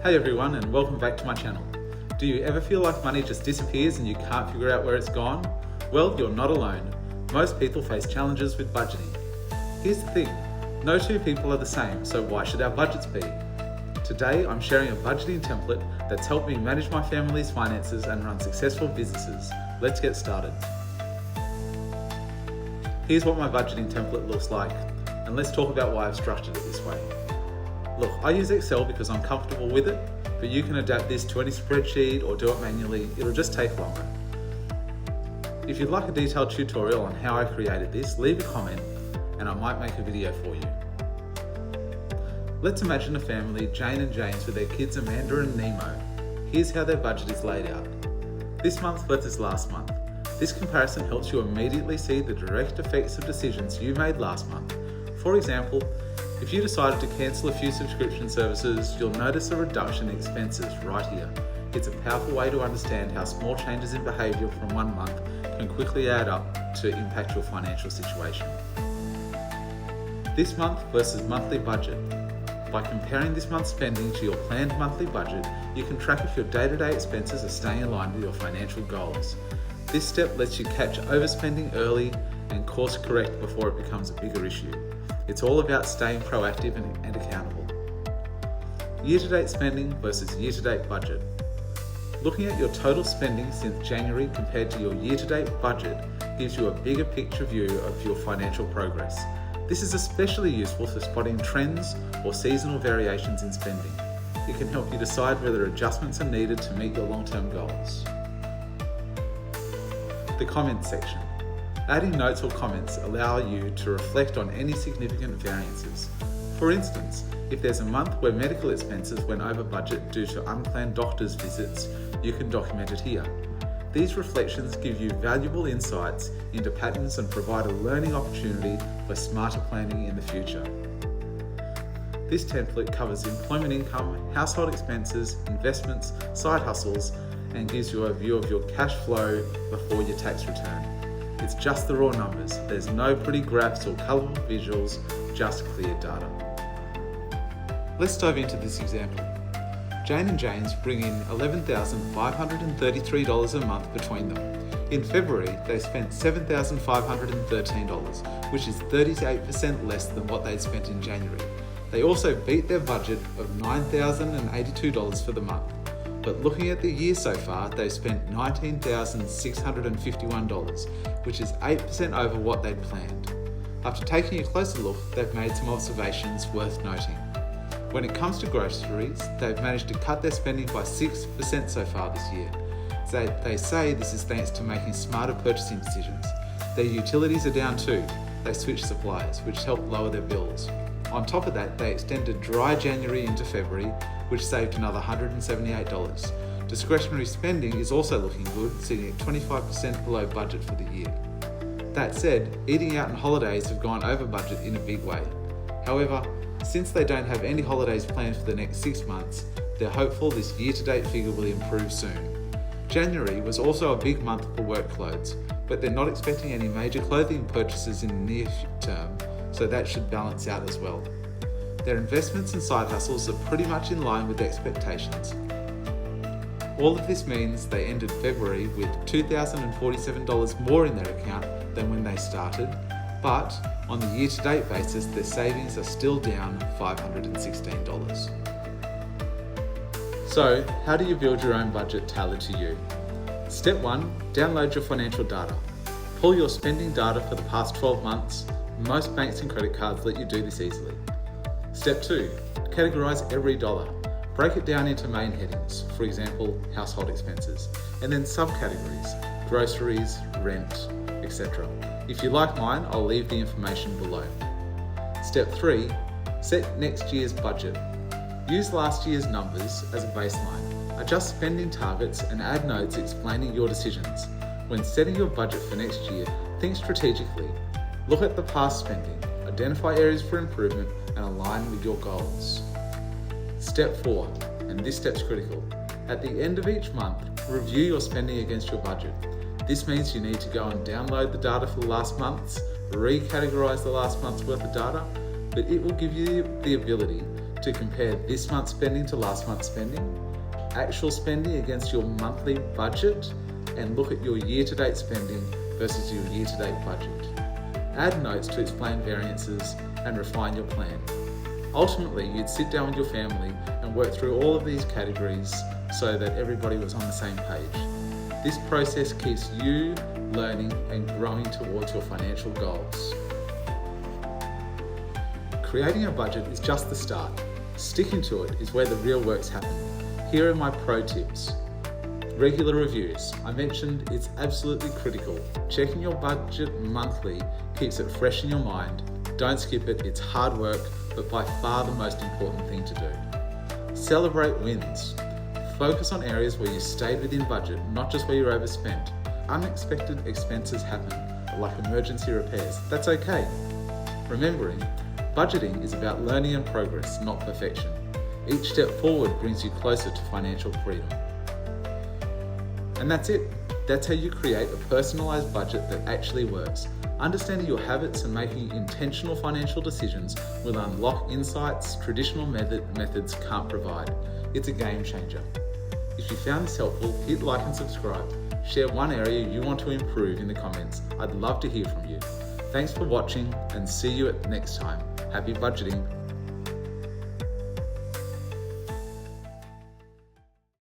Hey everyone, and welcome back to my channel. Do you ever feel like money just disappears and you can't figure out where it's gone? Well, you're not alone. Most people face challenges with budgeting. Here's the thing, no two people are the same, so why should our budgets be? Today, I'm sharing a budgeting template that's helped me manage my family's finances and run successful businesses. Let's get started. Here's what my budgeting template looks like, and let's talk about why I've structured it this way. Look, I use Excel because I'm comfortable with it, but you can adapt this to any spreadsheet or do it manually, it'll just take longer. If you'd like a detailed tutorial on how I created this, leave a comment and I might make a video for you. Let's imagine a family, Jane and James, with their kids Amanda and Nemo. Here's how their budget is laid out. This month versus last month. This comparison helps you immediately see the direct effects of decisions you made last month. For example, if you decided to cancel a few subscription services, you'll notice a reduction in expenses right here. It's a powerful way to understand how small changes in behaviour from one month can quickly add up to impact your financial situation. This month versus monthly budget. By comparing this month's spending to your planned monthly budget, you can track if your day-to-day expenses are staying aligned with your financial goals. This step lets you catch overspending early and course correct before it becomes a bigger issue. It's all about staying proactive and accountable. Year-to-date spending versus year-to-date budget. Looking at your total spending since January compared to your year-to-date budget gives you a bigger picture view of your financial progress. This is especially useful for spotting trends or seasonal variations in spending. It can help you decide whether adjustments are needed to meet your long-term goals. The comments section. Adding notes or comments allow you to reflect on any significant variances. For instance, if there's a month where medical expenses went over budget due to unplanned doctor's visits, you can document it here. These reflections give you valuable insights into patterns and provide a learning opportunity for smarter planning in the future. This template covers employment income, household expenses, investments, side hustles, and gives you a view of your cash flow before your tax return. It's just the raw numbers. There's no pretty graphs or colourful visuals, just clear data. Let's dive into this example. Jane and James bring in $11,533 a month between them. In February, they spent $7,513, which is 38% less than what they'd spent in January. They also beat their budget of $9,082 for the month. But looking at the year so far, they've spent $19,651, which is 8% over what they'd planned. After taking a closer look, they've made some observations worth noting. When it comes to groceries, they've managed to cut their spending by 6% so far this year. They say this is thanks to making smarter purchasing decisions. Their utilities are down too. They switched suppliers, which helped lower their bills. On top of that, they extended dry January into February, which saved another $178. Discretionary spending is also looking good, sitting at 25% below budget for the year. That said, eating out and holidays have gone over budget in a big way. However, since they don't have any holidays planned for the next 6 months, they're hopeful this year-to-date figure will improve soon. January was also a big month for work clothes, but they're not expecting any major clothing purchases in the near term, so that should balance out as well. Their investments and side hustles are pretty much in line with expectations. All of this means they ended February with $2,047 more in their account than when they started, but on the year-to-date basis, their savings are still down $516. So, how do you build your own budget tailored to you? Step 1, download your financial data. Pull your spending data for the past 12 months. Most banks and credit cards let you do this easily. Step 2, categorize every dollar. Break it down into main headings, for example, household expenses, and then subcategories, groceries, rent, etc. If you like mine, I'll leave the information below. Step 3, set next year's budget. Use last year's numbers as a baseline. Adjust spending targets and add notes explaining your decisions. When setting your budget for next year, think strategically. Look at the past spending, identify areas for improvement, and align with your goals. Step 4, and this step's critical. At the end of each month, review your spending against your budget. This means you need to go and download the data for the last month's, recategorize the last month's worth of data, but it will give you the ability to compare this month's spending to last month's spending, actual spending against your monthly budget, and look at your year-to-date spending versus your year-to-date budget. Add notes to explain variances and refine your plan. Ultimately, you'd sit down with your family and work through all of these categories so that everybody was on the same page. This process keeps you learning and growing towards your financial goals. Creating a budget is just the start. Sticking to it is where the real work's happen. Here are my pro tips. Regular reviews. I mentioned it's absolutely critical. Checking your budget monthly keeps it fresh in your mind. Don't skip it, it's hard work, but by far the most important thing to do. Celebrate wins. Focus on areas where you stayed within budget, not just where you're overspent. Unexpected expenses happen, like emergency repairs. That's okay. Remembering, budgeting is about learning and progress, not perfection. Each step forward brings you closer to financial freedom. And that's it. That's how you create a personalized budget that actually works. Understanding your habits and making intentional financial decisions will unlock insights traditional methods can't provide. It's a game changer. If you found this helpful, hit like and subscribe. Share one area you want to improve in the comments. I'd love to hear from you. Thanks for watching and see you at next time. Happy budgeting.